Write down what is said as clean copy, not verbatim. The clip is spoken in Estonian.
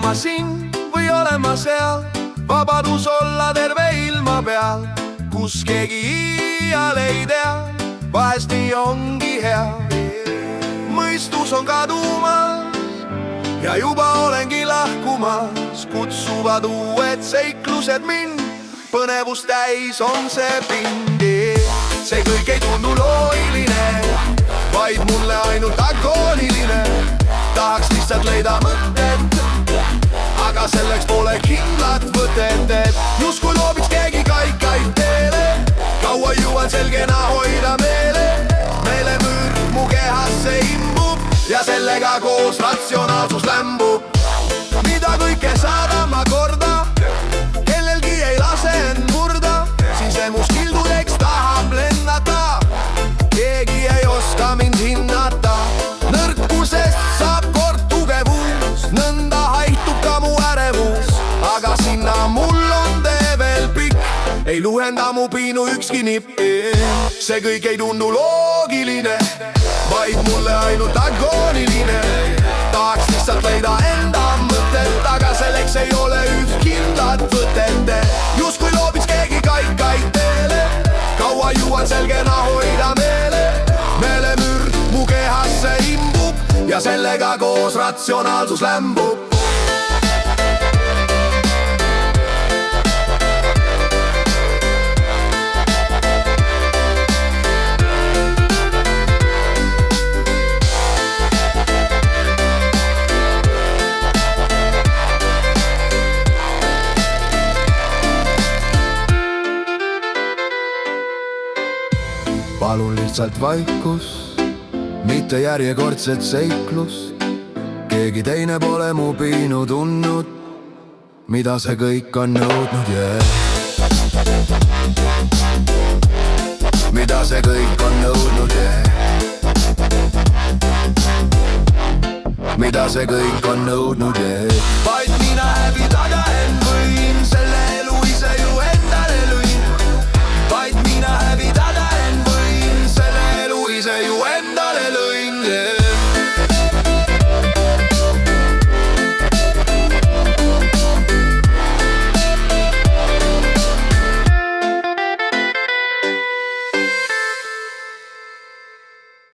ma siin või olen ma seal, vabadus olla terve ilma peal, kus keegi iial ei tea, vahest nii ongi hea. Mõistus on kadumas ja juba olengi lahkumas, kutsuvad uued seiklused mind, põnevust täis on see pind. See kõik ei tundu loogiline, vaid mulle ainult agooniline. Tahaks lihtsalt leida mõtet, aga selleks pole kindlat võtet, et justkui loobiks keegi kaikaid teele. Kaua jõuan selgena hoida meele, meelemüür mu kehasse imbub ja sellega koos ratsionaalsus lämbub. Mida kõike saadan ma korda, kellelgi ei lase end murda, sisemus kildudeks tahab lennata, keegi ei oska mind hinnata. Nõrkusest saab kord tugevus, nõnda haihtub ka mu ärevus, aga sinna mul on tee veel pikk, ei luhenda mu piinu ükski nipp. See kõik ei tundu loogiline, vaid mulle ainult agooniline. Tahaks lihtsalt leida enda mõtet, aga selleks ei ole üht kindlat võtet. Justkui loobiks keegi kaikaid teele, kaua jõuan selgena hoida meele, meelemüür mu kehasse imbub ja sellega koos ratsionaalsus lämbub. Palun lihtsalt vaikus, mitte järjekordset seiklus. Keegi teine pole mu piinu tundnud, mida see kõik on nõudnud, mida see kõik on nõudnud, mida see kõik on nõudnud, vaid mina hävitada end võin, selle elu ise ju endale lõin. Vaid mina hävitada end võin, selle elu ise ju endale lõin.